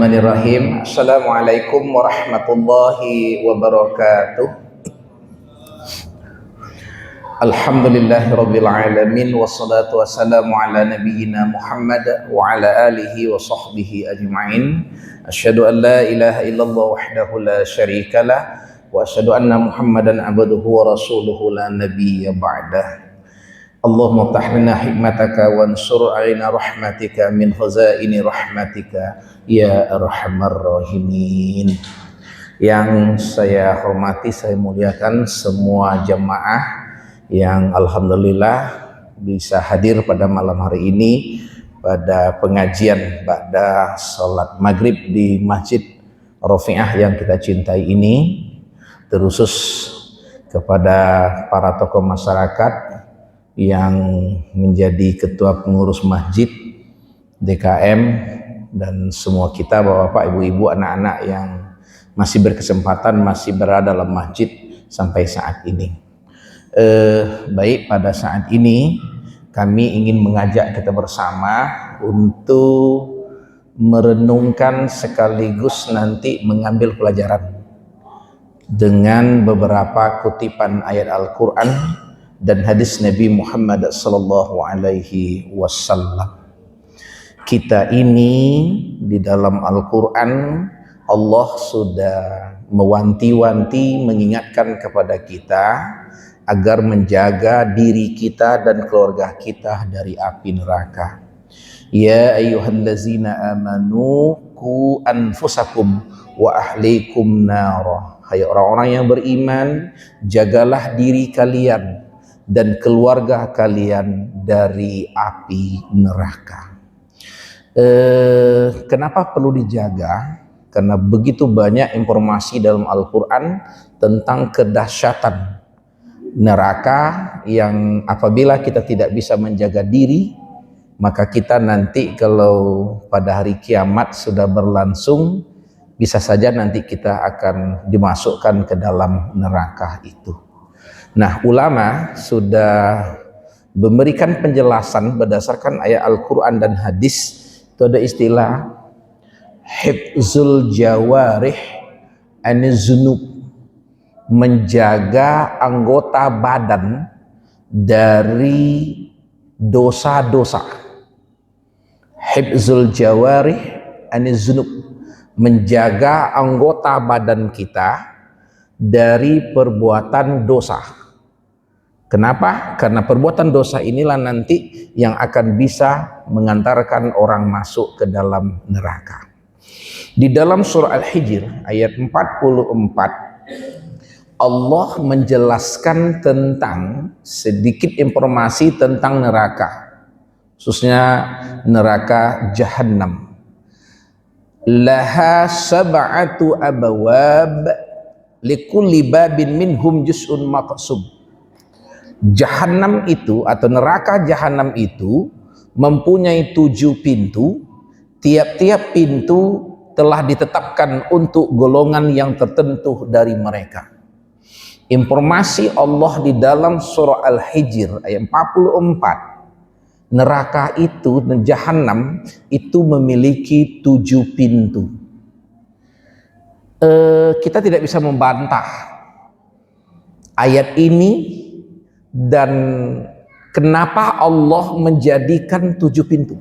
Bismillahirrahmanirrahim. Assalamualaikum warahmatullahi wabarakatuh. Alhamdulillahirabbil alamin wassalatu wassalamu ala nabiyyina Muhammad wa ala alihi wa sahbihi ajma'in. Asyhadu an la ilaha illallah wahdahu la syarikalah wa asyhadu anna Muhammadan abduhu wa rasuluhu la nabiyya ba'dah. Allahumma ftah lana hikmataka wansur alaina rahmatika min khazaini rahmatika ya arhamar rahimin. Yang saya hormati, saya muliakan semua jamaah yang alhamdulillah bisa hadir pada malam hari ini pada pengajian ba'da salat maghrib di Masjid Rafi'ah yang kita cintai ini, terusus kepada para tokoh masyarakat yang menjadi ketua pengurus masjid DKM dan semua kita bapak-bapak, ibu-ibu, anak-anak yang masih berkesempatan masih berada dalam masjid sampai saat ini. Baik, pada saat ini kami ingin mengajak kita bersama untuk merenungkan sekaligus nanti mengambil pelajaran dengan beberapa kutipan ayat Al-Quran dan hadis Nabi Muhammad sallallahu alaihi wasallam. Kita ini di dalam Al-Quran Allah sudah mewanti-wanti, mengingatkan kepada kita agar menjaga diri kita dan keluarga kita dari api neraka. Ya ayyuhallazina amanu qu anfusakum wa ahlikum nara. Hai orang-orang yang beriman, jagalah diri kalian dan keluarga kalian dari api neraka. Kenapa perlu dijaga? Karena begitu banyak informasi dalam Al-Quran tentang kedahsyatan neraka yang apabila kita tidak bisa menjaga diri, maka kita nanti kalau pada hari kiamat sudah berlangsung, bisa saja nanti kita akan dimasukkan ke dalam neraka itu. Nah, ulama sudah memberikan penjelasan berdasarkan ayat Al-Quran dan hadis. Itu ada istilah hifzul jawarih anizunub, menjaga anggota badan dari dosa-dosa. Hifzul jawarih anizunub, menjaga anggota badan kita dari perbuatan dosa. Kenapa? Karena perbuatan dosa inilah nanti yang akan bisa mengantarkan orang masuk ke dalam neraka. Di dalam surah Al-Hijr ayat 44 Allah menjelaskan tentang sedikit informasi tentang neraka, khususnya neraka Jahannam. Laha sab'atu abawab likulli babin minhum juz'un maqsum. Jahannam itu atau neraka Jahannam itu mempunyai 7 pintu. Tiap-tiap pintu telah ditetapkan untuk golongan yang tertentu dari mereka. Informasi Allah di dalam surah Al-Hijr ayat 44, neraka itu dan Jahannam itu memiliki 7 pintu. Kita tidak bisa membantah ayat ini dan kenapa Allah menjadikan 7 pintu.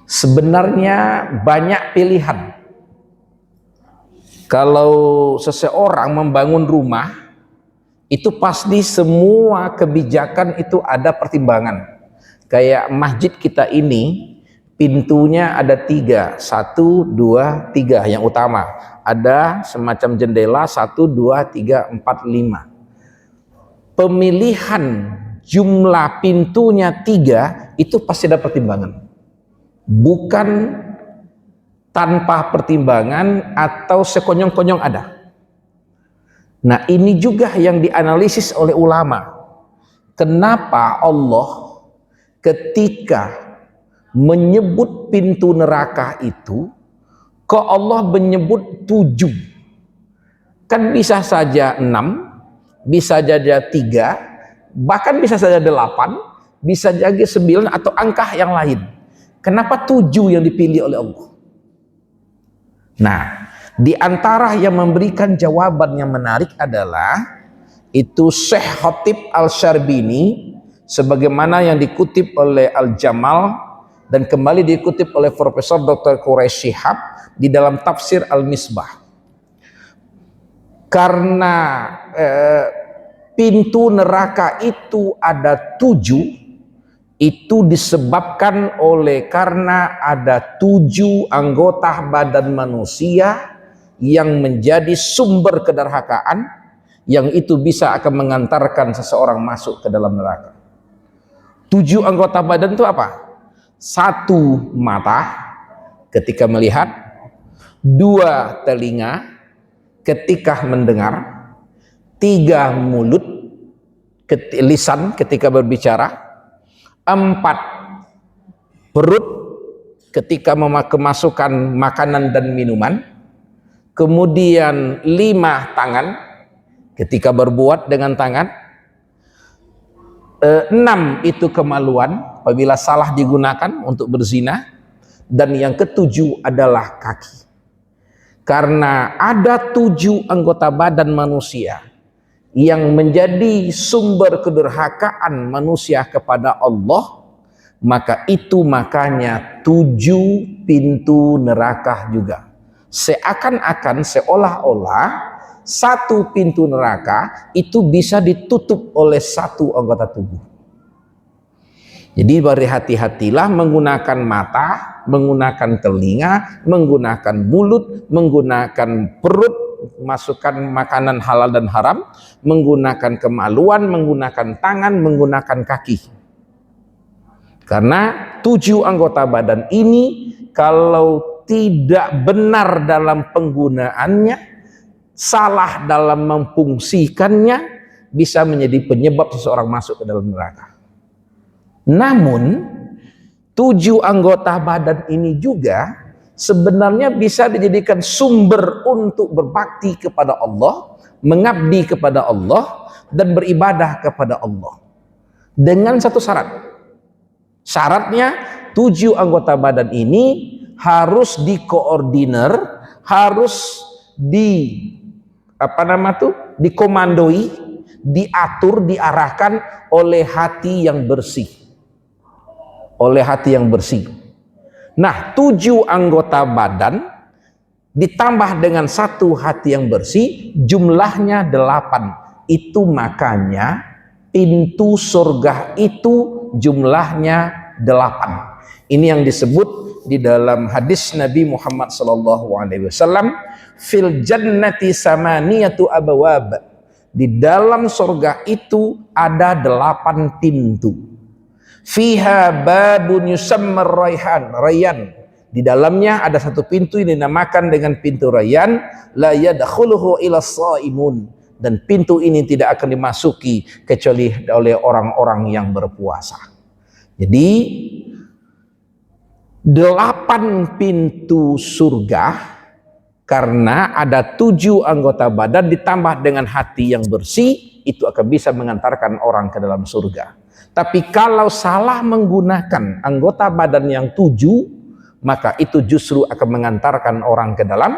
Sebenarnya banyak pilihan. Kalau seseorang membangun rumah, itu pasti semua kebijakan itu ada pertimbangan. Kayak masjid kita ini, pintunya ada 3, 1, 2, 3 yang utama. Ada semacam jendela 1, 2, 3, 4, 5. Pemilihan jumlah pintunya 3 itu pasti ada pertimbangan, bukan tanpa pertimbangan atau sekonyong-konyong ada. Nah, ini juga yang dianalisis oleh ulama. Kenapa Allah ketika menyebut pintu neraka itu, kok Allah menyebut 7? Kan bisa saja 6, bisa jadi 3, bahkan bisa saja 8, bisa jadi 9 atau angka yang lain. Kenapa 7 yang dipilih oleh Allah? Nah, di antara yang memberikan jawaban yang menarik adalah itu Syekh Khatib Al-Syarbini, sebagaimana yang dikutip oleh Al-Jamal dan kembali dikutip oleh Profesor Dr. Quraish Shihab di dalam tafsir Al-Misbah. Karena pintu neraka itu ada 7, itu disebabkan oleh karena ada 7 anggota badan manusia yang menjadi sumber kedarhakaan, yang itu bisa akan mengantarkan seseorang masuk ke dalam neraka. 7 anggota badan itu apa? 1 mata ketika melihat, 2 telinga ketika mendengar, 3 mulut, lisan ketika berbicara, 4 perut ketika kemasukan makanan dan minuman, kemudian 5 tangan ketika berbuat dengan tangan, 6 itu kemaluan apabila salah digunakan untuk berzina, dan yang ke-7 adalah kaki. Karena ada 7 anggota badan manusia yang menjadi sumber kedurhakaan manusia kepada Allah, maka itu makanya 7 pintu neraka juga. Seakan-akan, seolah-olah 1 pintu neraka itu bisa ditutup oleh 1 anggota tubuh. Jadi berhati-hatilah menggunakan mata, menggunakan telinga, menggunakan mulut, menggunakan perut, masukkan makanan halal dan haram, menggunakan kemaluan, menggunakan tangan, menggunakan kaki. Karena 7 anggota badan ini kalau tidak benar dalam penggunaannya, salah dalam memfungsikannya, bisa menjadi penyebab seseorang masuk ke dalam neraka. Namun 7 anggota badan ini juga sebenarnya bisa dijadikan sumber untuk berbakti kepada Allah, mengabdi kepada Allah, dan beribadah kepada Allah. Dengan satu syarat. Syaratnya 7 anggota badan ini harus dikoordinir, harus dikomandoi, diatur, diarahkan oleh hati yang bersih. Oleh hati yang bersih. Nah, 7 anggota badan ditambah dengan 1 hati yang bersih, jumlahnya 8. Itu makanya pintu surga itu jumlahnya 8. Ini yang disebut di dalam hadis Nabi Muhammad SAW, fil jannati samaniyatu abwab. Di dalam surga itu ada 8 pintu. Fiha babun yusammar rayyan. Di dalamnya ada 1 pintu yang dinamakan dengan pintu Rayyan, la yadkhuluhu illa shaimun, dan pintu ini tidak akan dimasuki kecuali oleh orang-orang yang berpuasa. Jadi 8 pintu surga karena ada 7 anggota badan ditambah dengan hati yang bersih, itu akan bisa mengantarkan orang ke dalam surga. Tapi kalau salah menggunakan anggota badan yang 7, maka itu justru akan mengantarkan orang ke dalam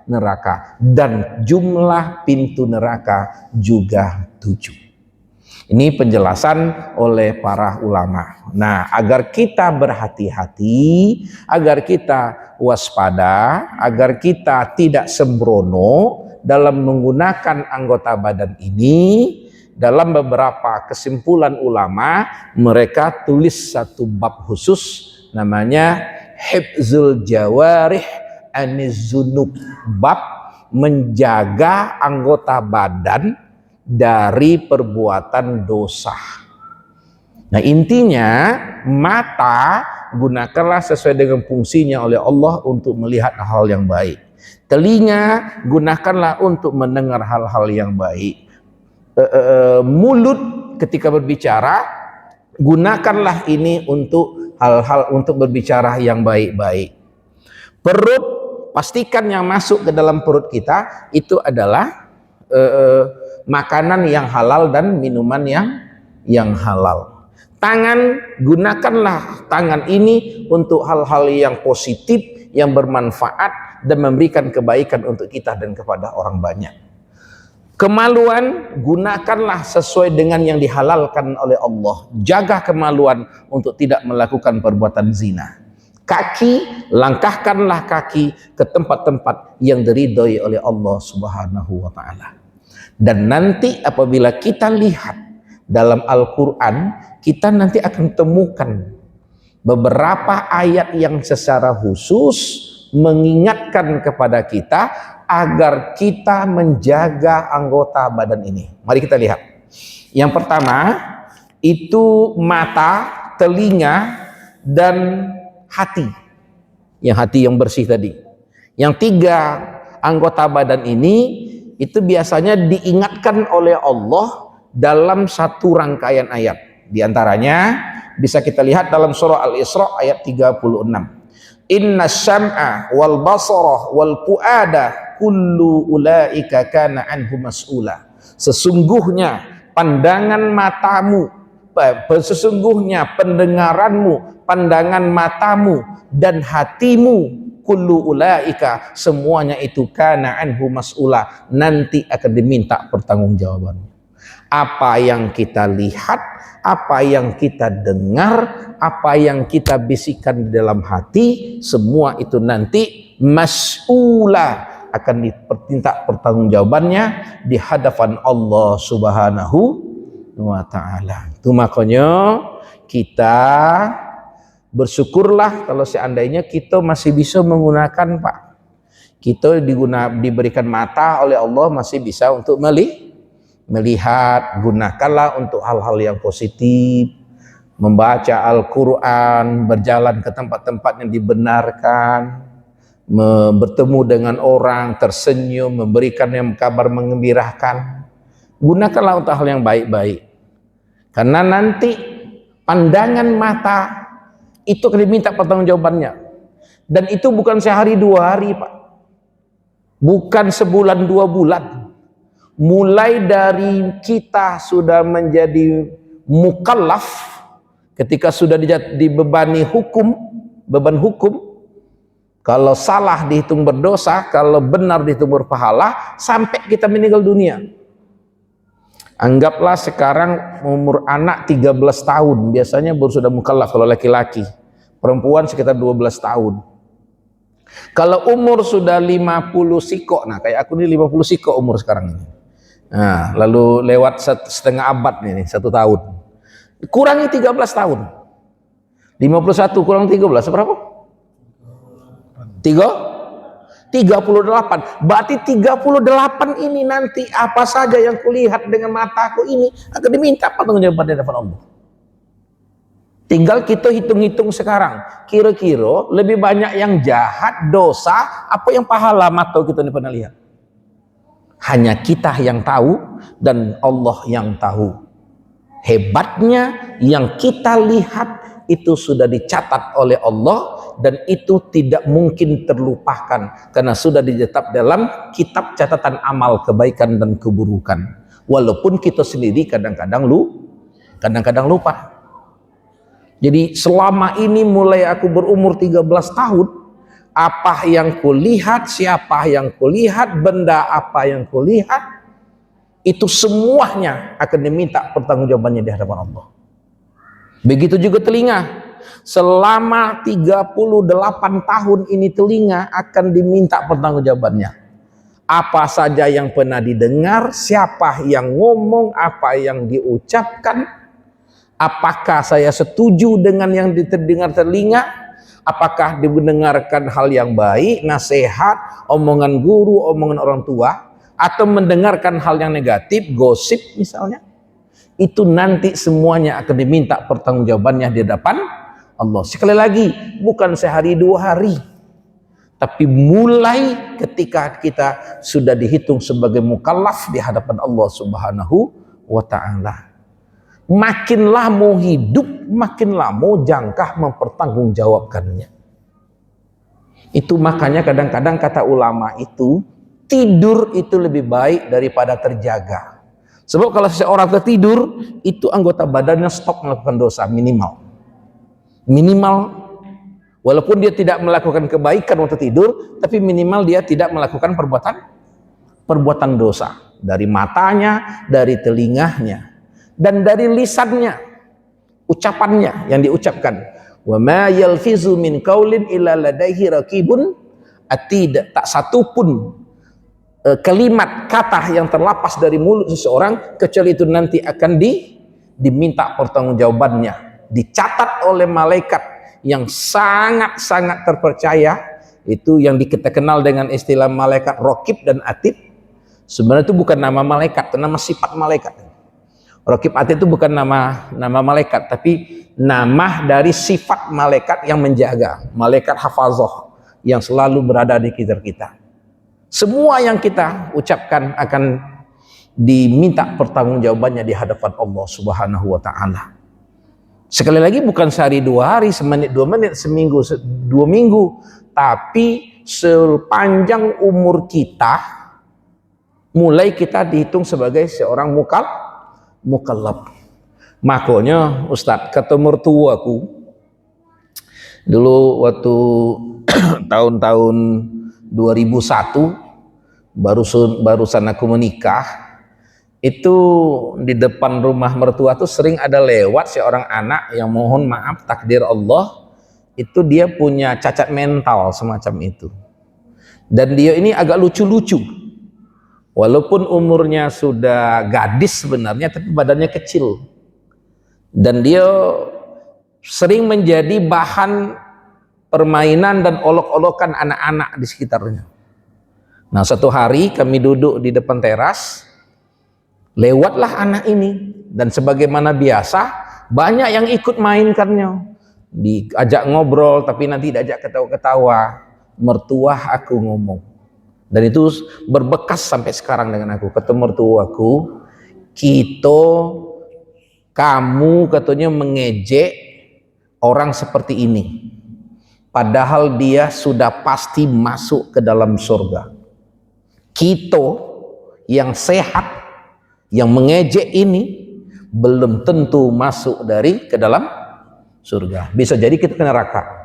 neraka. Dan jumlah pintu neraka juga 7. Ini penjelasan oleh para ulama. Nah, agar kita berhati-hati, agar kita waspada, agar kita tidak sembrono dalam menggunakan anggota badan ini, dalam beberapa kesimpulan ulama, mereka tulis 1 bab khusus namanya Hifzul Jawarih Aniz Zunub, bab menjaga anggota badan dari perbuatan dosa. Nah, intinya mata gunakanlah sesuai dengan fungsinya oleh Allah untuk melihat hal yang baik. Telinga gunakanlah untuk mendengar hal-hal yang baik. Mulut ketika berbicara gunakanlah ini untuk hal-hal untuk berbicara yang baik-baik. Perut, pastikan yang masuk ke dalam perut kita itu adalah makanan yang halal dan minuman yang halal. Tangan, gunakanlah tangan ini untuk hal-hal yang positif, yang bermanfaat, dan memberikan kebaikan untuk kita dan kepada orang banyak. Kemaluan gunakanlah sesuai dengan yang dihalalkan oleh Allah. Jaga kemaluan untuk tidak melakukan perbuatan zina. Kaki, langkahkanlah kaki ke tempat-tempat yang diridhoi oleh Allah Subhanahu wa taala. Dan nanti apabila kita lihat dalam Al-Qur'an, kita nanti akan temukan beberapa ayat yang secara khusus mengingatkan kepada kita agar kita menjaga anggota badan ini. Mari kita lihat. Yang pertama itu mata, telinga, dan hati. Yang hati yang bersih tadi. Yang tiga anggota badan ini itu biasanya diingatkan oleh Allah dalam satu rangkaian ayat. Di antaranya bisa kita lihat dalam surah Al-Isra ayat 36. Inna syam'a wal basara wal fu'ada kullu ulaika kana anhu mas'ula. Sesungguhnya pandangan matamu, sesungguhnya pendengaranmu, pandangan matamu dan hatimu, kullu ulaika, semuanya itu kana anhu mas'ula, nanti akan diminta pertanggungjawabannya. Apa yang kita lihat, apa yang kita dengar, apa yang kita bisikan di dalam hati, semua itu nanti mas'ula, akan diminta pertanggungjawabannya di hadapan Allah Subhanahu wa taala. Itu makanya kita bersyukurlah kalau seandainya kita masih bisa menggunakan, Pak. Kita diberikan mata oleh Allah, masih bisa untuk melihat. Gunakanlah untuk hal-hal yang positif, membaca Al-Quran, berjalan ke tempat-tempat yang dibenarkan, bertemu dengan orang, tersenyum, memberikan yang kabar mengembirakan. Gunakanlah untuk hal yang baik-baik, karena nanti pandangan mata itu akan diminta pertanggungjawabannya. Dan itu bukan sehari dua hari, Pak, bukan sebulan dua bulan. Mulai dari kita sudah menjadi mukallaf, ketika sudah dibebani hukum, beban hukum, kalau salah dihitung berdosa, kalau benar dihitung berpahala, sampai kita meninggal dunia. Anggaplah sekarang umur anak 13 tahun, biasanya baru sudah mukallaf kalau laki-laki. Perempuan sekitar 12 tahun. Kalau umur sudah 50 siko, nah kayak aku ini 50 siko umur sekarang ini. Nah, lalu lewat setengah abad nih, 1 tahun. Kurangi 13 tahun. 51 kurang 13 berapa? 38. Berarti 38 ini nanti apa saja yang kulihat dengan mataku ini akan diminta pertanggungjawaban di hadapan Allah. Tinggal kita hitung-hitung sekarang, kira-kira lebih banyak yang jahat, dosa, apa yang pahala mata kita ini pernah lihat? Hanya kita yang tahu dan Allah yang tahu. Hebatnya yang kita lihat itu sudah dicatat oleh Allah dan itu tidak mungkin terlupakan karena sudah dicetak dalam kitab catatan amal kebaikan dan keburukan. Walaupun kita sendiri kadang-kadang lupa. Jadi selama ini mulai aku berumur 13 tahun, apa yang kulihat, siapa yang kulihat, benda apa yang kulihat, itu semuanya akan diminta pertanggungjawabannya di hadapan Allah. Begitu juga telinga. Selama 38 tahun ini telinga akan diminta pertanggungjawabannya. Apa saja yang pernah didengar, siapa yang ngomong, apa yang diucapkan, apakah saya setuju dengan yang didengar telinga, apakah didengarkan hal yang baik, nasihat, omongan guru, omongan orang tua, atau mendengarkan hal yang negatif, gosip misalnya. Itu nanti semuanya akan diminta pertanggungjawabannya di hadapan Allah. Sekali lagi, bukan sehari dua hari, tapi mulai ketika kita sudah dihitung sebagai mukallaf di hadapan Allah Subhanahu wa ta'ala. Makin lama hidup, makin lama jangka mempertanggungjawabkannya. Itu makanya kadang-kadang kata ulama itu, tidur itu lebih baik daripada terjaga. Sebab kalau seseorang tertidur, itu anggota badannya stop melakukan dosa minimal. Walaupun dia tidak melakukan kebaikan waktu tidur, tapi minimal dia tidak melakukan perbuatan dosa. Dari matanya, dari telinganya, dan dari lisannya, ucapannya yang diucapkan. Wa ma yalfizu min qaulin illa ladaihi raqibun atid. Tak satu pun kalimat kata yang terlepas dari mulut seseorang kecuali itu nanti akan diminta pertanggungjawabannya, dicatat oleh malaikat yang sangat-sangat terpercaya, itu yang kita kenal dengan istilah malaikat Raqib dan Atid. Sebenarnya itu bukan nama malaikat, itu nama sifat malaikat. Raqib Atid itu bukan nama malaikat, tapi nama dari sifat malaikat yang menjaga, malaikat hafazah yang selalu berada di sekitar kita. Semua yang kita ucapkan akan diminta pertanggungjawabannya di hadapan Allah Subhanahu wa taala. Sekali lagi bukan sehari 2 hari, semenit 2 menit, seminggu 2 minggu, tapi sepanjang umur kita, mulai kita dihitung sebagai seorang mukallaf. Makanya Ustadz, kata mertuaku dulu waktu tahun-tahun 2001 barusan aku menikah, itu di depan rumah mertua tuh sering ada lewat seorang anak yang mohon maaf takdir Allah itu dia punya cacat mental semacam itu, dan dia ini agak lucu-lucu walaupun umurnya sudah gadis sebenarnya, tapi badannya kecil, dan dia sering menjadi bahan permainan dan olok-olokan anak-anak di sekitarnya. Nah, satu hari kami duduk di depan teras, lewatlah anak ini, dan sebagaimana biasa banyak yang ikut mainkannya, diajak ngobrol tapi nanti diajak ketawa-ketawa. Mertua aku ngomong, dan itu berbekas sampai sekarang dengan aku. Kata mertuaku, kamu katanya mengejek orang seperti ini, padahal dia sudah pasti masuk ke dalam surga. Kita yang sehat yang mengejek ini belum tentu masuk ke dalam surga. Bisa jadi kita ke neraka.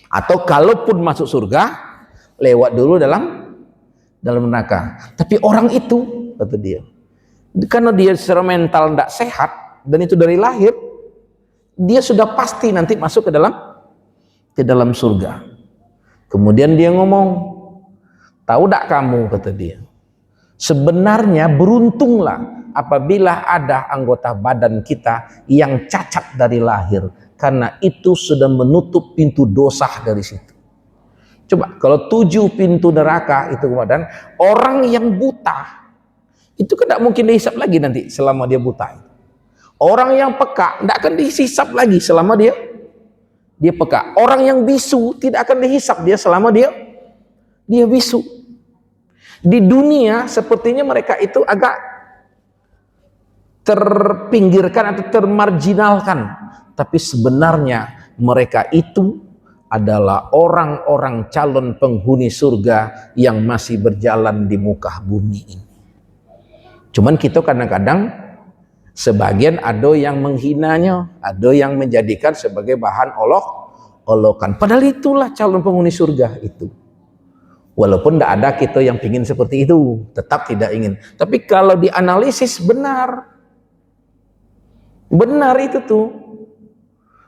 Atau kalaupun masuk surga, lewat dulu dalam neraka. Tapi orang itu, kata dia, karena dia secara mental tidak sehat, dan itu dari lahir, dia sudah pasti nanti masuk ke dalam surga. Kemudian dia ngomong, tahu tak kamu, kata dia, sebenarnya beruntunglah apabila ada anggota badan kita yang cacat dari lahir, karena itu sudah menutup pintu dosa dari situ. Coba kalau 7 pintu neraka itu kemudian orang yang buta itu kan tidak mungkin dihisap lagi nanti selama dia buta. Orang yang peka tidak akan dihisap lagi selama dia peka. Orang yang bisu tidak akan dihisap dia selama dia bisu. Di dunia sepertinya mereka itu agak terpinggirkan atau termarginalkan, tapi sebenarnya mereka itu adalah orang-orang calon penghuni surga yang masih berjalan di muka bumi ini. Cuman kita kadang-kadang sebagian ada yang menghinanya, ada yang menjadikan sebagai bahan olok-olokan, padahal itulah calon penghuni surga itu. Walaupun tidak ada kita yang ingin seperti itu, tetap tidak ingin. Tapi kalau dianalisis benar itu tuh.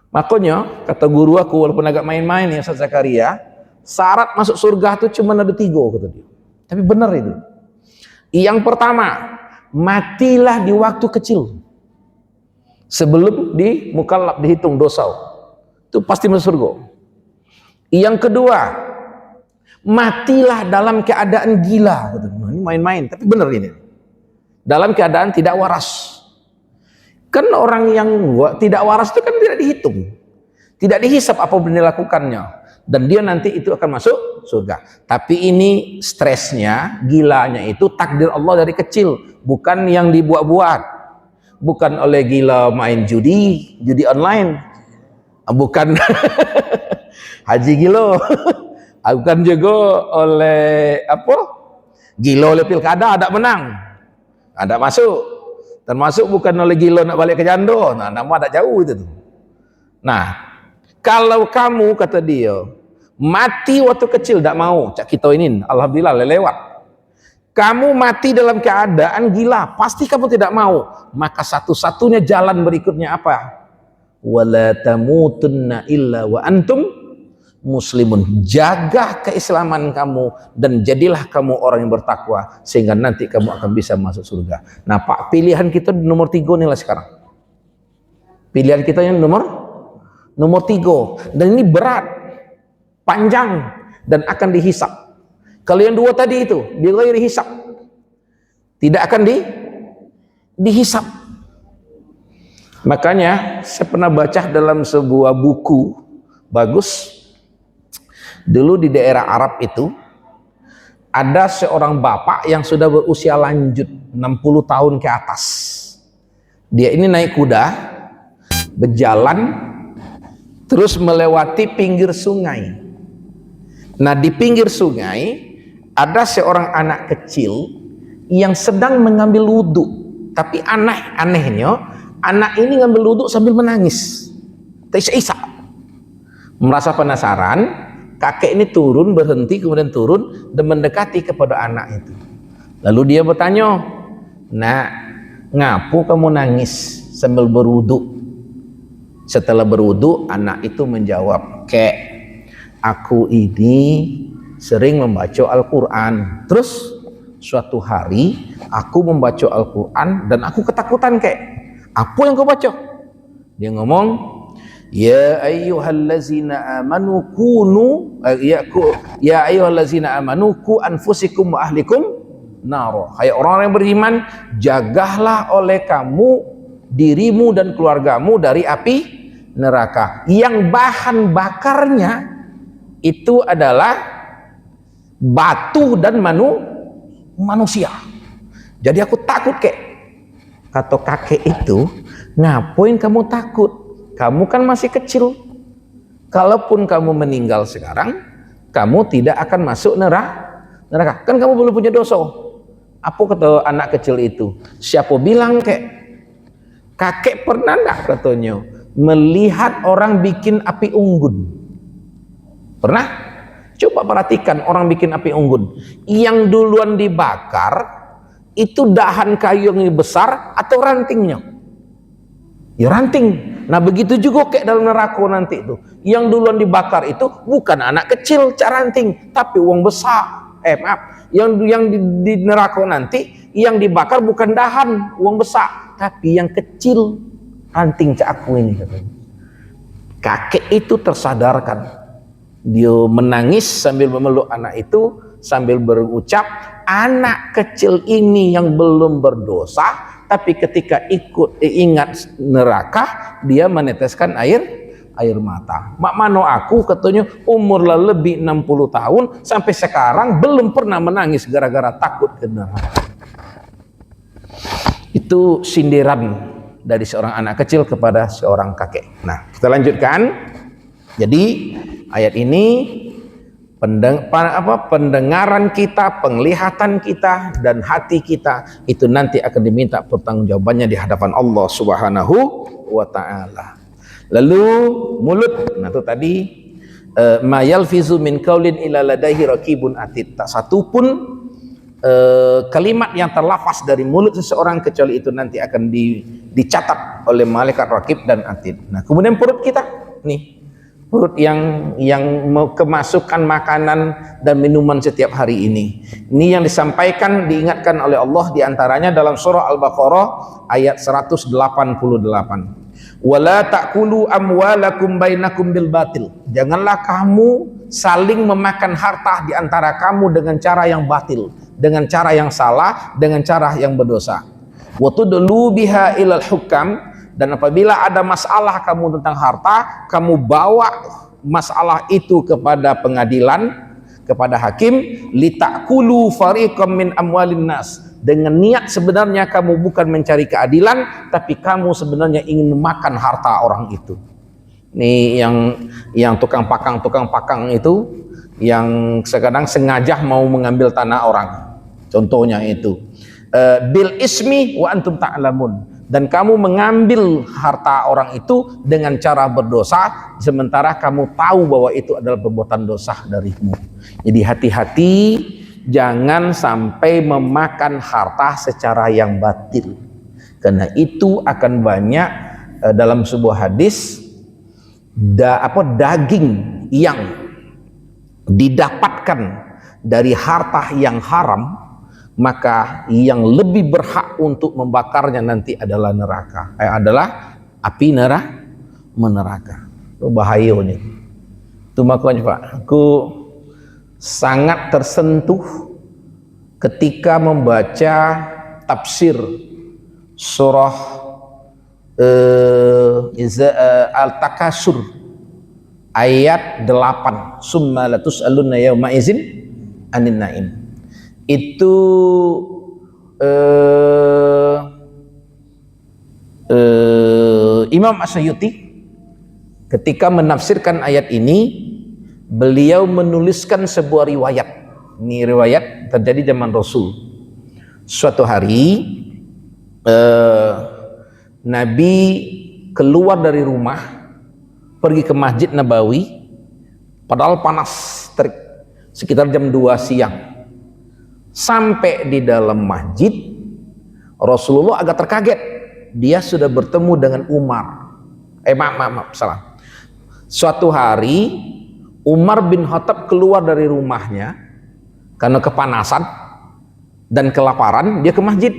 Makanya kata guru aku, walaupun agak main-main ya Ustaz Zakaria, syarat masuk surga itu cuma ada 3, kata dia. Tapi benar itu. Yang pertama, matilah di waktu kecil, sebelum di mukallaf dihitung dosa, itu pasti masuk surga. Yang kedua, matilah dalam keadaan gila. Ini main-main, tapi benar ini. Dalam keadaan tidak waras. Kan orang yang tidak waras itu kan tidak dihitung, tidak dihisap apa yang dilakukannya, dan dia nanti itu akan masuk surga. Tapi ini stresnya, gilanya itu takdir Allah dari kecil, bukan yang dibuat-buat, bukan oleh gila main judi online, bukan haji gilo, bukan juga oleh gila oleh pilkada ada menang, ada masuk. Termasuk bukan oleh gila nak balik ke jando, nama ada jauh itu. Nah, Kalau kamu, kata dia, mati waktu kecil tidak mau, cak kita ini, alhamdulillah lewat. Kamu mati dalam keadaan gila, pasti kamu tidak mau. Maka satu-satunya jalan berikutnya apa? Wala tamutunna illa wa antum muslimun. Jaga keislaman kamu dan jadilah kamu orang yang bertakwa sehingga nanti kamu akan bisa masuk surga. Nah Pak, pilihan kita nomor 3 inilah sekarang. Pilihan kita yang nomor 3, dan ini berat, panjang, dan akan dihisap. Kalau yang 2 tadi itu bila dihisap, tidak akan dihisap. Makanya saya pernah baca dalam sebuah buku bagus, dulu di daerah Arab itu ada seorang bapak yang sudah berusia lanjut 60 tahun ke atas. Dia ini naik kuda, berjalan terus melewati pinggir sungai. Nah di pinggir sungai ada seorang anak kecil yang sedang mengambil wudhu. Tapi anehnya anak ini ngambil wudhu sambil menangis. Isa-isa. Merasa penasaran, kakek ini turun, berhenti, kemudian turun dan mendekati kepada anak itu. Lalu dia bertanya, "Nak, ngapu kamu nangis sambil berwudhu?" Setelah berwudu, anak itu menjawab, "Kek, aku ini sering membaca Al-Quran. Terus suatu hari aku membaca Al-Quran dan aku ketakutan, Kek. Apa yang kau baca?" Dia ngomong, "Ya ayyuhallazina amanu kunu ya ayyuhallazina amanu ku anfusikum wa ahlikum naro." Hai orang-orang yang beriman, jagalah oleh kamu dirimu dan keluargamu dari api neraka yang bahan bakarnya itu adalah batu dan manusia. Jadi aku takut, Kek. Kata kakek itu, "Ngapain kamu takut? Kamu kan masih kecil. Kalaupun kamu meninggal sekarang, kamu tidak akan masuk neraka. Kan kamu belum punya dosa." Apa kata anak kecil itu? "Siapa bilang, Kek? Kakek pernah enggak," katanya, "melihat orang bikin api unggun?" Pernah? Coba perhatikan orang bikin api unggun. Yang duluan dibakar itu dahan kayu yang besar atau rantingnya? Ya ranting. Nah begitu juga kayak dalam neraka nanti itu. Yang duluan dibakar itu bukan anak kecil cak ranting, tapi uang besar. Yang di neraka nanti yang dibakar bukan dahan uang besar, tapi yang kecil ranting cak aku ini. Kakek itu tersadarkan. Dia menangis sambil memeluk anak itu sambil berucap, "Anak kecil ini yang belum berdosa, tapi ketika ingat neraka dia meneteskan air mata. Mak mano aku," katanya, "umur lebih 60 tahun sampai sekarang belum pernah menangis gara-gara takut ke neraka." Itu sindiran dari seorang anak kecil kepada seorang kakek. Nah, kita lanjutkan. Jadi ayat ini pendengaran kita, penglihatan kita, dan hati kita itu nanti akan diminta pertanggungjawabannya di hadapan Allah Subhanahu wa Ta'ala. Lalu mulut, nah itu tadi ma yalfizu min qaulin illa ladaihi raqibun atid. Tak satu pun kalimat yang terlafaz dari mulut seseorang kecuali itu nanti akan dicatat oleh malaikat raqib dan atid. Nah, kemudian perut kita nih, perut yang kemasukan makanan dan minuman setiap hari ini. Ini yang disampaikan, diingatkan oleh Allah diantaranya dalam surah Al-Baqarah ayat 188. Wala ta'kulu amwalakum bainakum bil batil. Janganlah kamu saling memakan harta di antara kamu dengan cara yang batil, dengan cara yang salah, dengan cara yang berdosa. Wa tudlu biha ilal hukam. Dan apabila ada masalah kamu tentang harta, kamu bawa masalah itu kepada pengadilan, kepada hakim, litakulu fariqam min amwalin nas. Dengan niat sebenarnya kamu bukan mencari keadilan, tapi kamu sebenarnya ingin makan harta orang itu. Ini yang tukang pakang itu, yang kadang sengaja mau mengambil tanah orang. Contohnya itu bil ismi wa antum ta'lamun. dan kamu mengambil harta orang itu dengan cara berdosa, sementara kamu tahu bahwa itu adalah perbuatan dosa darimu. Jadi hati-hati, jangan sampai memakan harta secara yang batil, karena itu akan banyak dalam sebuah hadis daging yang didapatkan dari harta yang haram, maka yang lebih berhak untuk membakarnya nanti adalah neraka, adalah api neraka. Itu bahaya nih. Itu makanya Pak, aku sangat tersentuh ketika membaca tafsir surah Al-Takasur ayat 8, summa latus'alunna yawma izin anin na'im. Itu Imam Asy'uti ketika menafsirkan ayat ini, beliau menuliskan sebuah riwayat. Ini riwayat terjadi zaman Rasul. Suatu hari Nabi keluar dari rumah, pergi ke Masjid Nabawi, padahal panas terik, sekitar jam 2 siang. Sampai di dalam masjid, Rasulullah agak terkaget. Dia sudah bertemu dengan Umar. Salah. Suatu hari Umar bin Khattab keluar dari rumahnya karena kepanasan dan kelaparan, dia ke masjid.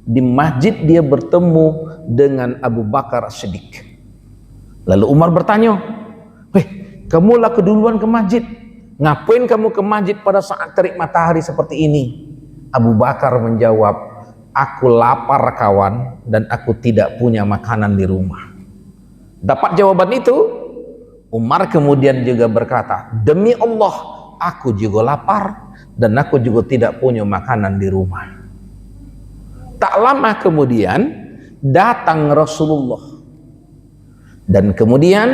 Di masjid dia bertemu dengan Abu Bakar As-Siddiq. Lalu Umar bertanya, kamulah keduluan ke masjid. Ngapain kamu ke masjid pada saat terik matahari seperti ini? Abu Bakar menjawab, aku lapar kawan, dan aku tidak punya makanan di rumah. Dapat jawaban itu, Umar kemudian juga berkata, demi Allah, aku juga lapar, dan aku juga tidak punya makanan di rumah. Tak lama kemudian, datang Rasulullah. Dan kemudian,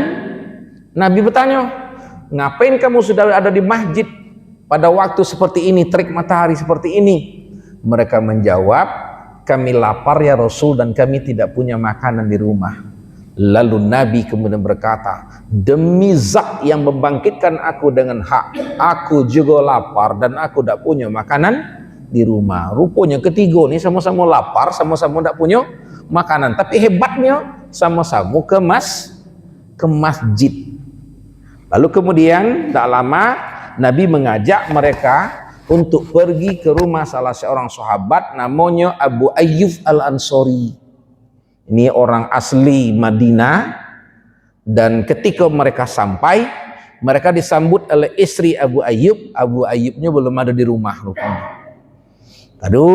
Nabi bertanya, ngapain kamu sudah ada di masjid pada waktu seperti ini, terik matahari seperti ini? Mereka menjawab, kami lapar ya Rasul, dan kami tidak punya makanan di rumah. Lalu Nabi kemudian berkata, demi zat yang membangkitkan aku dengan hak, aku juga lapar dan aku tidak punya makanan di rumah. Rupanya ketiga ini sama-sama lapar, sama-sama tidak punya makanan, tapi hebatnya sama-sama ke masjid. Lalu kemudian tak lama Nabi mengajak mereka untuk pergi ke rumah salah seorang sahabat namanya Abu Ayyub Al-Ansari. Ini orang asli Madinah, dan ketika mereka sampai, mereka disambut oleh istri Abu Ayyub. Abu Ayyubnya belum ada di rumah rupanya. Lalu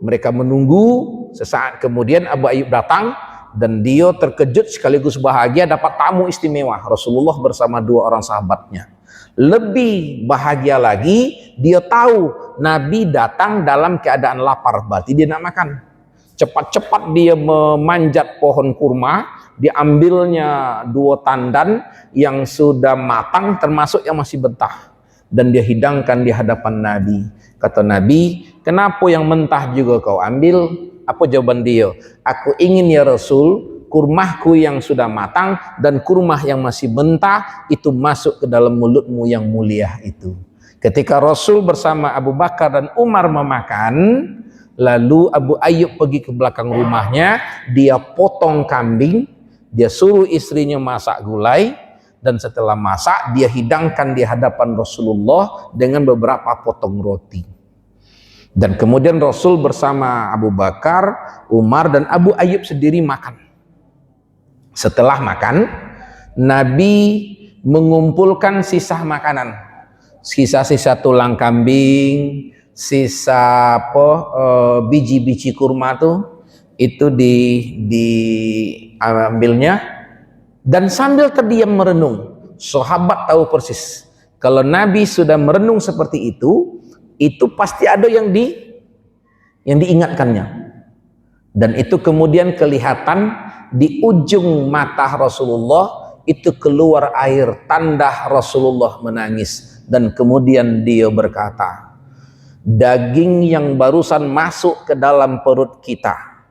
mereka menunggu, sesaat kemudian Abu Ayyub datang, dan dia terkejut sekaligus bahagia dapat tamu istimewa, Rasulullah bersama 2 orang sahabatnya. Lebih bahagia lagi, dia tahu Nabi datang dalam keadaan lapar, berarti dia nak makan. Cepat-cepat dia memanjat pohon kurma, diambilnya 2 tandan yang sudah matang termasuk yang masih mentah, dan dia hidangkan di hadapan Nabi. Kata Nabi, kenapa yang mentah juga kau ambil? Apa jawaban dia? Aku ingin ya Rasul, kurmahku yang sudah matang dan kurmah yang masih mentah itu masuk ke dalam mulutmu yang mulia itu. Ketika Rasul bersama Abu Bakar dan Umar memakan, lalu Abu Ayyub pergi ke belakang rumahnya, dia potong kambing, dia suruh istrinya masak gulai, dan setelah masak dia hidangkan di hadapan Rasulullah dengan beberapa potong roti. Dan kemudian Rasul bersama Abu Bakar, Umar, dan Abu Ayyub sendiri makan. Setelah makan, Nabi mengumpulkan sisa makanan, sisa-sisa tulang kambing, sisa biji-biji kurma itu diambilnya, dan sambil terdiam merenung. Sahabat tahu persis kalau Nabi sudah merenung seperti itu pasti ada yang diingatkannya, dan itu kemudian kelihatan di ujung mata Rasulullah itu keluar air, tanda Rasulullah menangis. Dan kemudian dia berkata, daging yang barusan masuk ke dalam perut kita,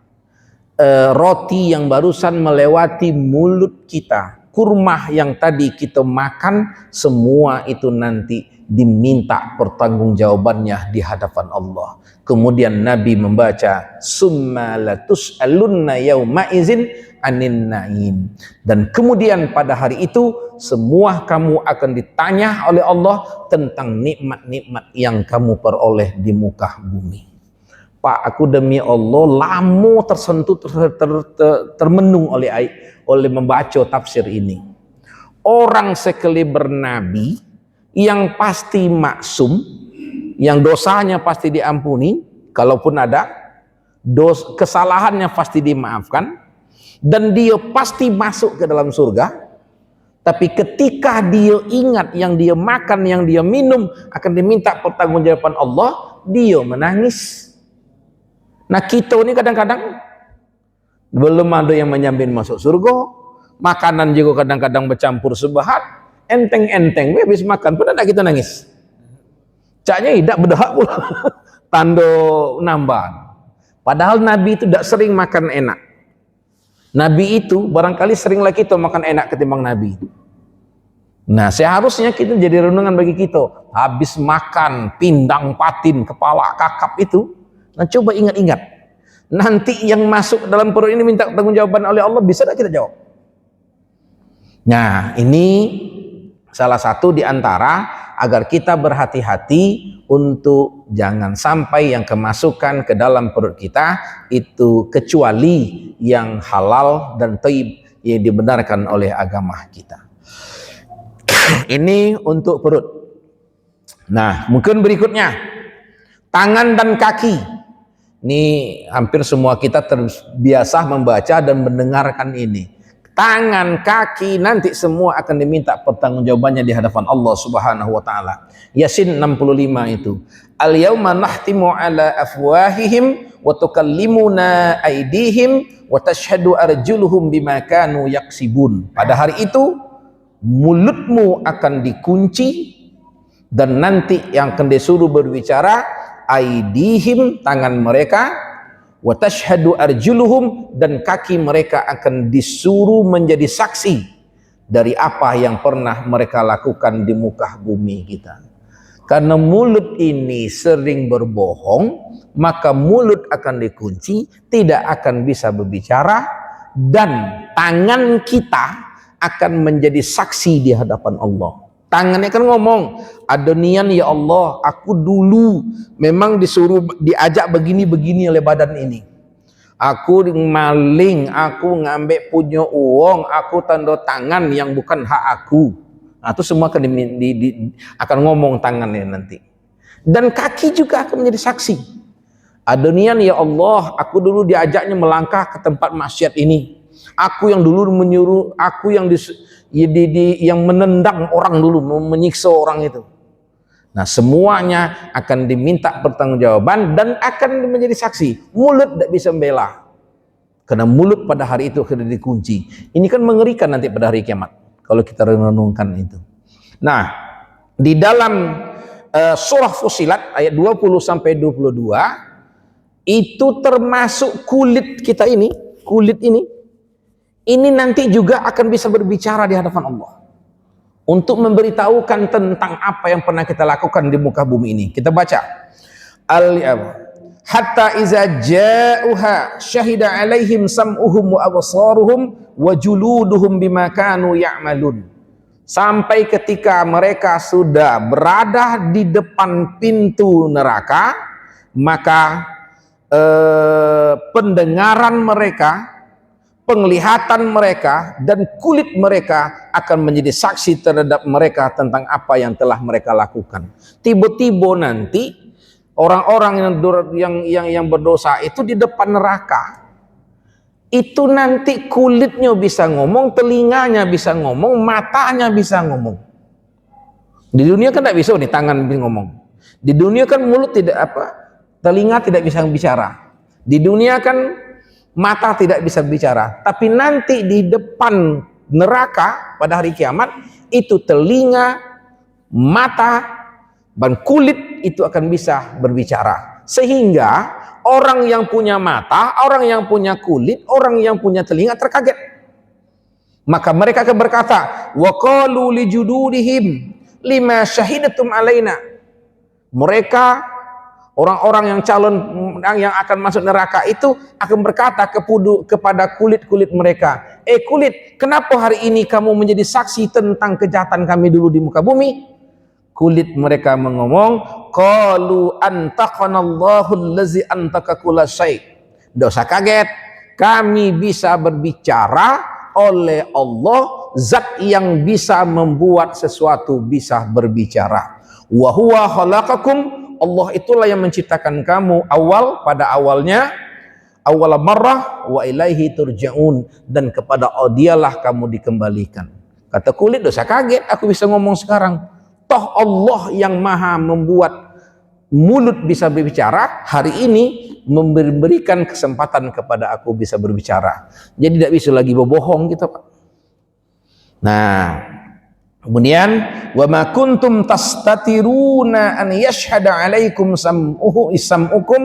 roti yang barusan melewati mulut kita, kurma yang tadi kita makan, semua itu nanti diminta pertanggungjawabannya di hadapan Allah. Kemudian Nabi membaca summa latus'alunna yauma izin anin naim, dan kemudian pada hari itu semua kamu akan ditanya oleh Allah tentang nikmat-nikmat yang kamu peroleh di muka bumi. Pak, aku demi Allah lama tersentuh termenung oleh membaca tafsir ini. Orang sekaliber Nabi yang pasti maksum, yang dosanya pasti diampuni, kalaupun ada kesalahannya pasti dimaafkan, dan dia pasti masuk ke dalam surga. Tapi ketika dia ingat yang dia makan, yang dia minum akan diminta pertanggungjawaban Allah, dia menangis. Nah, kita ini kadang-kadang belum ada yang menjamin masuk surga, makanan juga kadang-kadang bercampur sebahat, enteng-enteng, habis makan, pernah tak kita nangis? Caknya tidak berdahak pula, tanda nambah. Padahal Nabi itu tidak sering makan enak. Nabi itu barangkali seringlah kita makan enak ketimbang Nabi. Nah, seharusnya kita jadi renungan bagi kita. Habis makan pindang patin, kepala kakap itu, nah coba ingat-ingat. Nanti yang masuk dalam perut ini minta pertanggungjawaban oleh Allah, bisa tak kita jawab? Nah, ini salah satu di antara agar kita berhati-hati untuk jangan sampai yang kemasukan ke dalam perut kita itu kecuali yang halal dan thayyib yang dibenarkan oleh agama kita. Ini untuk perut. Nah, mungkin berikutnya tangan dan kaki. Ini hampir semua kita terbiasa membaca dan mendengarkan ini. Tangan, kaki nanti semua akan diminta pertanggungjawabannya di hadapan Allah Subhanahu wa taala. Yasin 65 itu. Al-yauma nahtimu ala afwahihim wa tukallimuna aydihim wa tashhadu arjuluhum bima kanu yaksibun. Pada hari itu mulutmu akan dikunci dan nanti yang akan disuruh berbicara aydihim, tangan mereka, wa tashhadu arjuluhum, dan kaki mereka akan disuruh menjadi saksi dari apa yang pernah mereka lakukan di muka bumi kita. Karena mulut ini sering berbohong, maka mulut akan dikunci, tidak akan bisa berbicara, dan tangan kita akan menjadi saksi di hadapan Allah. Tangannya kan ngomong, adonian ya Allah, aku dulu memang disuruh diajak begini-begini oleh badan ini. Aku maling, aku ngambil punya uang, aku tanda tangan yang bukan hak aku. Nah, itu semua akan, akan ngomong tangannya nanti. Dan kaki juga akan menjadi saksi. Adonian ya Allah, aku dulu diajaknya melangkah ke tempat maksiat ini. Aku yang dulu menyuruh, aku yang yang menendang orang dulu, menyiksa orang itu. Nah, semuanya akan diminta pertanggungjawaban dan akan menjadi saksi. Mulut tidak bisa membela, karena mulut pada hari itu akan dikunci. Ini kan mengerikan nanti pada hari kiamat kalau kita renungkan itu. Nah, di dalam surah Fussilat ayat 20 sampai 22 itu termasuk kulit kita ini, kulit ini nanti juga akan bisa berbicara di hadapan Allah untuk memberitahukan tentang apa yang pernah kita lakukan di muka bumi ini. Kita baca hatta iza ja'uha syahida alaihim sam'uhum wa absaruhum wa juluduhum bima kanu ya'malun. Sampai ketika mereka sudah berada di depan pintu neraka, maka pendengaran mereka, penglihatan mereka, dan kulit mereka akan menjadi saksi terhadap mereka tentang apa yang telah mereka lakukan. Tiba-tiba nanti orang-orang yang berdosa itu di depan neraka, itu nanti kulitnya bisa ngomong, telinganya bisa ngomong, matanya bisa ngomong. Di dunia kan tidak bisa nih tangan bisa ngomong. Di dunia kan mulut tidak telinga tidak bisa bicara. Di dunia kan mata tidak bisa bicara. Tapi nanti di depan neraka pada hari kiamat itu telinga, mata, dan kulit itu akan bisa berbicara. Sehingga orang yang punya mata, orang yang punya kulit, orang yang punya telinga terkaget. Maka mereka akan berkata, wa qalu li juludihim lima syahidatum alaina. Mereka orang-orang yang calon yang akan masuk neraka itu akan berkata kepada kulit-kulit mereka, kulit, kenapa hari ini kamu menjadi saksi tentang kejahatan kami dulu di muka bumi? Kulit mereka mengomong, qalu antaqanallahu allazi antaka kulla syai'. Tidak usah kaget, kami bisa berbicara oleh Allah, zat yang bisa membuat sesuatu bisa berbicara. Wa huwa khalaqakum, Allah itulah yang menciptakan kamu pada awalnya, awal marrah, wa ilaihi turja'un, dan kepada dialah kamu dikembalikan. Kata kulit, dosa kaget, aku bisa ngomong sekarang. Toh Allah yang maha membuat mulut bisa berbicara, hari ini memberikan kesempatan kepada aku bisa berbicara. Jadi tidak bisa lagi berbohong gitu, Pak. Nah, kemudian wa ma kuntum tastatiruna an yashhada alaikum sam'ukum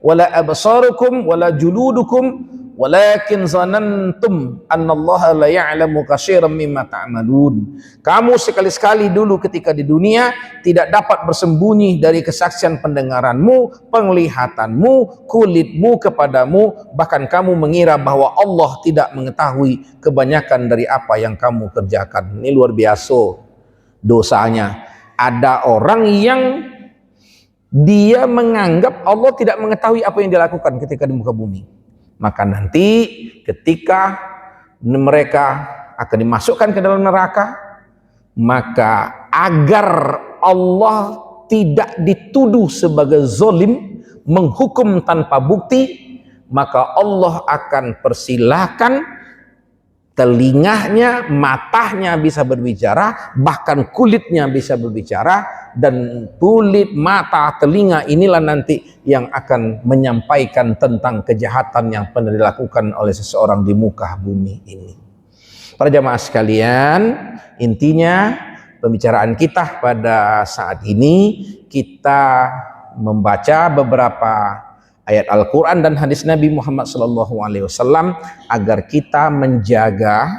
wala absarukum wala juludukum walakin zanantum annallaha la ya'lamu katsiran mimma ta'malun. Kamu sekali-sekali dulu ketika di dunia tidak dapat bersembunyi dari kesaksian pendengaranmu, penglihatanmu, kulitmu kepadamu, bahkan kamu mengira bahwa Allah tidak mengetahui kebanyakan dari apa yang kamu kerjakan. Ini luar biasa dosanya. Ada orang yang dia menganggap Allah tidak mengetahui apa yang dia lakukan ketika di muka bumi. Maka nanti ketika mereka akan dimasukkan ke dalam neraka, maka agar Allah tidak dituduh sebagai zalim, menghukum tanpa bukti, maka Allah akan persilahkan telinganya, matanya bisa berbicara, bahkan kulitnya bisa berbicara, dan kulit, mata, telinga inilah nanti yang akan menyampaikan tentang kejahatan yang pernah dilakukan oleh seseorang di muka bumi ini. Para jamaah sekalian, intinya pembicaraan kita pada saat ini, kita membaca beberapa ayat Al-Quran dan hadis Nabi Muhammad SAW agar kita menjaga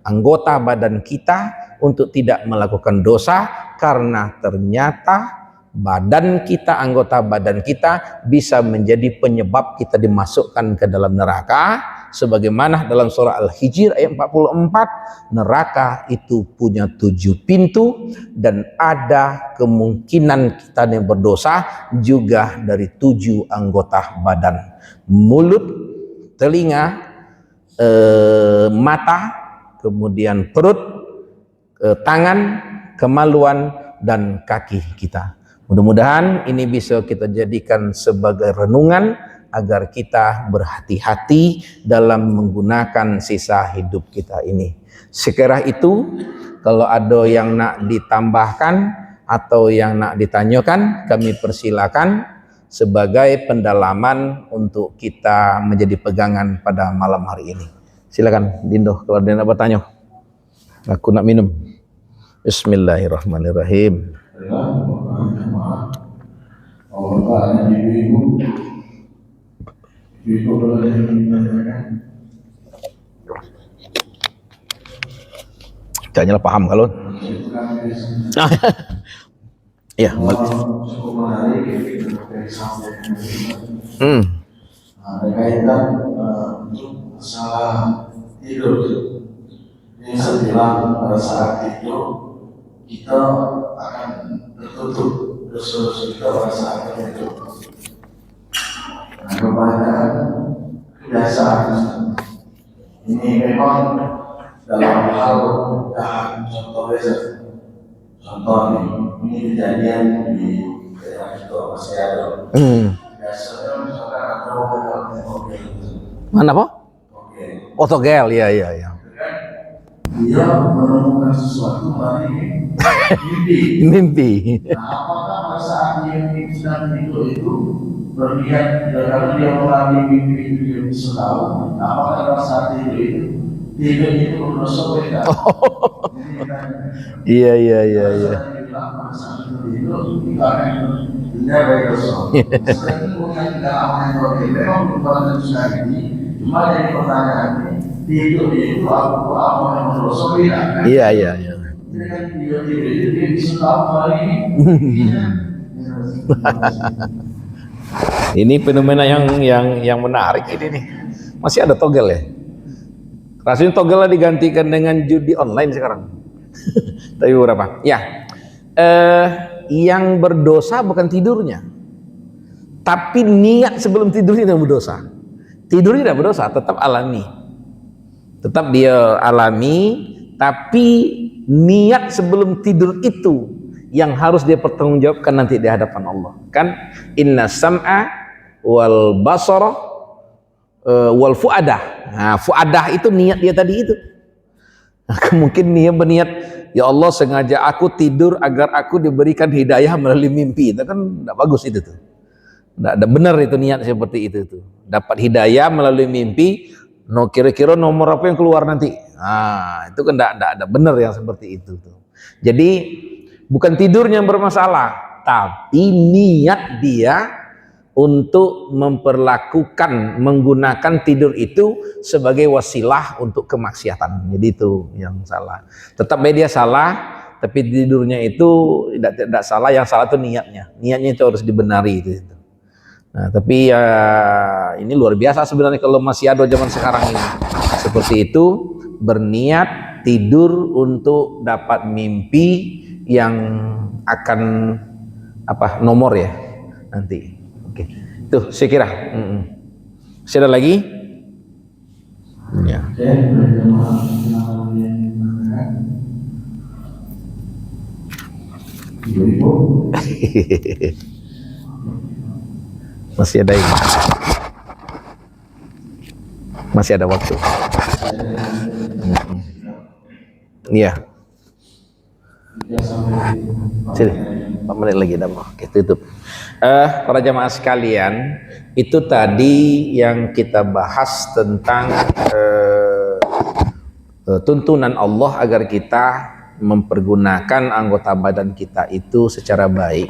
anggota badan kita untuk tidak melakukan dosa, karena ternyata badan kita, anggota badan kita bisa menjadi penyebab kita dimasukkan ke dalam neraka. Sebagaimana dalam surah Al-Hijr ayat 44, neraka itu punya 7 pintu dan ada kemungkinan kita yang berdosa juga dari 7 anggota badan: mulut, telinga, mata, kemudian perut, tangan, kemaluan, dan kaki kita. Mudah-mudahan ini bisa kita jadikan sebagai renungan agar kita berhati-hati dalam menggunakan sisa hidup kita ini. Sekiranya itu, kalau ada yang nak ditambahkan atau yang nak ditanyakan, kami persilakan sebagai pendalaman untuk kita menjadi pegangan pada malam hari ini. Silakan Dindo, kalau ada yang nak bertanya. Aku nak minum. Bismillahirrahmanirrahim. Janganlah paham kalau. Ya. Berkaitan masalah tidur. Ini saya bilang pada saat tidur kita akan tertutup dosa-dosa kita pada saat tidur. Nah, kebanyakan kebiasaan ini memang dalam hal jahat. Contoh ini kejadian di daerah kita masih ada. Biasanya misalkan ada mobil. Mana Pak? Otogel, ya. Dia menemukan sesuatu dari Mimpi. Nah, apakah pada saat dia sedang tidur itu berniat, kalau dia mengalami mimpi itu dia bisa tahu, apakah pada saat tidur itu berdosa beda? Iya. Pada saat tidur kita akan Tidak baik Rasul. Sebenarnya punya tidak aman yang memang merupakan sunnah ini. Cuma dari pertanyaan ini, tidur itu apa yang Rasul bilang? Iya. Jadi kan tidur itu dia bisa tahu kali ini. Ini fenomena yang menarik ini nih. Masih ada togel ya? Rasanya togelnya digantikan dengan judi online sekarang. Tapi berapa? Ya, yang berdosa bukan tidurnya, tapi niat sebelum tidur itu berdosa. Tidur tidak berdosa, tetap alami. Tetap dia alami, tapi niat sebelum tidur itu yang harus dia pertanggungjawabkan nanti di hadapan Allah. Kan inna sam'a wal basara wal fuadah. Nah, fuadah itu niat dia tadi itu. Nah, mungkin dia berniat, ya Allah sengaja aku tidur agar aku diberikan hidayah melalui mimpi. Itu kan tidak bagus itu tuh. Tidak benar itu niat seperti itu tuh. Dapat hidayah melalui mimpi. No, kira-kira nomor apa yang keluar nanti? Nah, itu kan tidak benar yang seperti itu tuh. Jadi bukan tidurnya yang bermasalah, tapi niat dia untuk memperlakukan, menggunakan tidur itu sebagai wasilah untuk kemaksiatan. Jadi itu yang salah. Tetap media salah, tapi tidurnya itu tidak salah. Yang salah itu niatnya. Niatnya itu harus dibenari itu. Nah, tapi ya ini luar biasa sebenarnya kalau masih ada zaman sekarang ini. Seperti itu, berniat tidur untuk dapat mimpi yang akan nomor ya nanti. Oke, tuh saya kira. Masih ada lagi? Ya. Masih ada ini. Masih ada waktu. Iya. Sini, 4 menit lagi dah. Oke, tutup. Para jamaah sekalian, itu tadi yang kita bahas tentang tuntunan Allah agar kita mempergunakan anggota badan kita itu secara baik.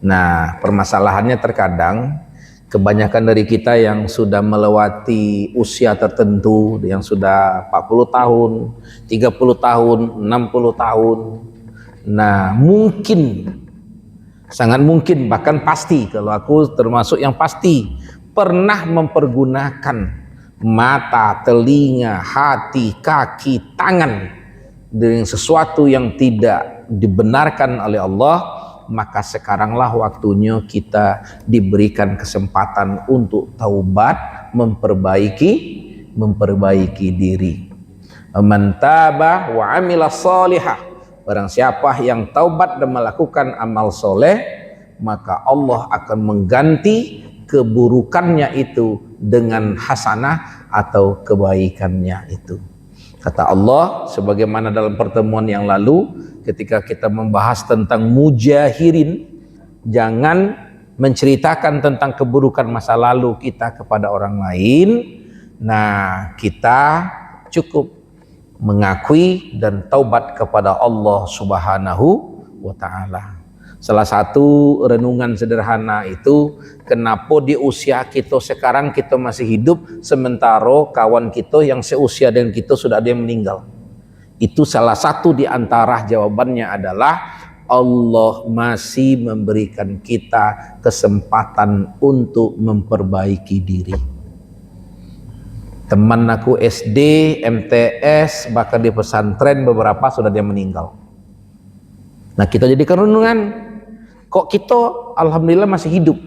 Nah, permasalahannya terkadang kebanyakan dari kita yang sudah melewati usia tertentu, yang sudah 40 tahun, 30 tahun, 60 tahun. Nah, mungkin, sangat mungkin, bahkan pasti, kalau aku termasuk yang pasti, pernah mempergunakan mata, telinga, hati, kaki, tangan dengan sesuatu yang tidak dibenarkan oleh Allah. Maka sekaranglah waktunya kita diberikan kesempatan untuk taubat, memperbaiki diri. Man taba wa amila shalihah, barang siapa yang taubat dan melakukan amal soleh, maka Allah akan mengganti keburukannya itu dengan hasanah atau kebaikannya itu. Kata Allah, sebagaimana dalam pertemuan yang lalu ketika kita membahas tentang mujahirin, jangan menceritakan tentang keburukan masa lalu kita kepada orang lain. Nah, kita cukup mengakui dan taubat kepada Allah Subhanahu wa ta'ala. Salah satu renungan sederhana itu, kenapa di usia kita sekarang kita masih hidup sementara kawan kita yang seusia dengan kita sudah ada yang meninggal. Itu salah satu di antara jawabannya adalah Allah masih memberikan kita kesempatan untuk memperbaiki diri. Teman aku SD, MTS, bahkan di pesantren beberapa sudah dia meninggal. Nah, kita jadikan renungan, kok kita alhamdulillah masih hidup.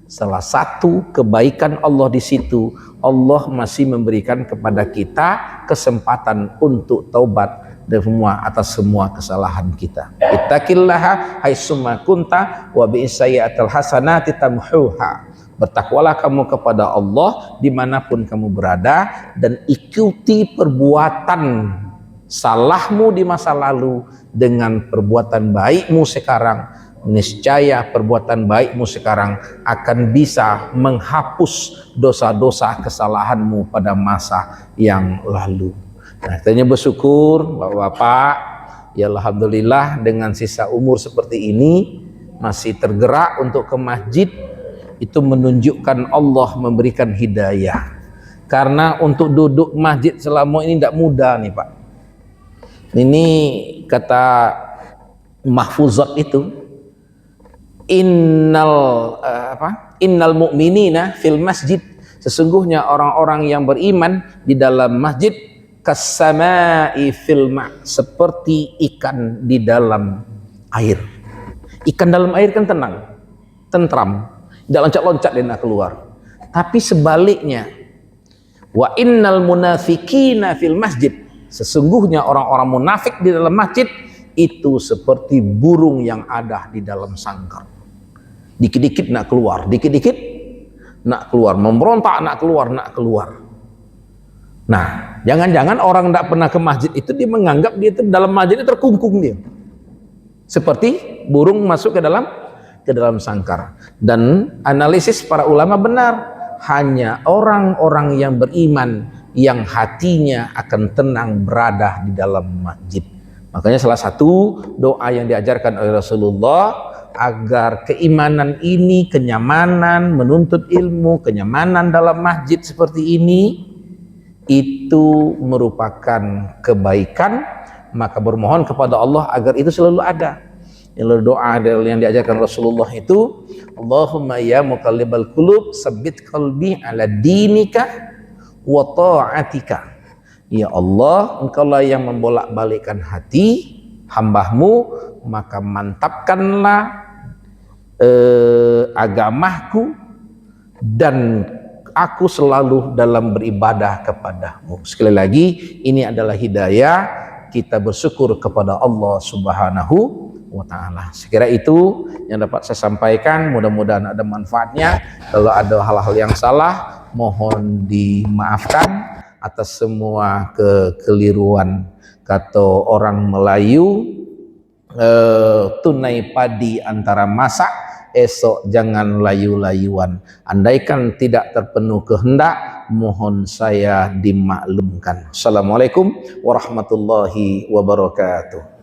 Salah satu kebaikan Allah di situ, Allah masih memberikan kepada kita kesempatan untuk taubat dan atas semua kesalahan kita. Ittaqillaha haitsuma kunta wa bi'isayyatil hasanati tamhuha. Bertakwalah kamu kepada Allah dimanapun kamu berada, dan ikuti perbuatan salahmu di masa lalu dengan perbuatan baikmu sekarang. Niscaya perbuatan baikmu sekarang akan bisa menghapus dosa-dosa kesalahanmu pada masa yang lalu. Nah, katanya bersyukur Bapak-bapak, ya alhamdulillah dengan sisa umur seperti ini masih tergerak untuk ke masjid, itu menunjukkan Allah memberikan hidayah. Karena untuk duduk masjid selama ini tidak mudah nih Pak. Ini kata mahfuzat itu, innal mu'minina fil masjid, sesungguhnya orang-orang yang beriman di dalam masjid, kasamai fil ma', seperti ikan di dalam air. Ikan dalam air kan tenang, tentram, tidak loncat-loncat dia nak keluar. Tapi sebaliknya, wa innal munafiqina fil masjid, sesungguhnya orang-orang munafik di dalam masjid itu seperti burung yang ada di dalam sangkar. Dikit-dikit nak keluar, dikit-dikit nak keluar, memberontak nak keluar, nak keluar. Nah, jangan-jangan orang tidak pernah ke masjid itu dia menganggap dia itu dalam masjid itu terkungkung dia. Seperti burung masuk ke dalam sangkar. Dan analisis para ulama benar, hanya orang-orang yang beriman yang hatinya akan tenang berada di dalam masjid. Makanya salah satu doa yang diajarkan oleh Rasulullah agar keimanan ini, kenyamanan menuntut ilmu, kenyamanan dalam masjid seperti ini itu merupakan kebaikan, maka bermohon kepada Allah agar itu selalu ada. Yang doa yang diajarkan Rasulullah itu, Allahumma ya muqallibal qulub tsabbit qalbi ala dinika wa ta'atika. Ya Allah, Engkaulah yang membolak-balikkan hati hamba-Mu, maka mantapkanlah agamaku dan aku selalu dalam beribadah kepadamu. Sekali lagi, ini adalah hidayah, kita bersyukur kepada Allah Subhanahu wa ta'ala. Sekira itu yang dapat saya sampaikan, mudah-mudahan ada manfaatnya. Kalau ada hal-hal yang salah, mohon dimaafkan atas semua kekeliruan. Kata orang Melayu, tunai padi antara masak, esok jangan layu-layuan. Andaikan tidak terpenuh kehendak, mohon saya dimaklumkan. Assalamualaikum warahmatullahi wabarakatuh.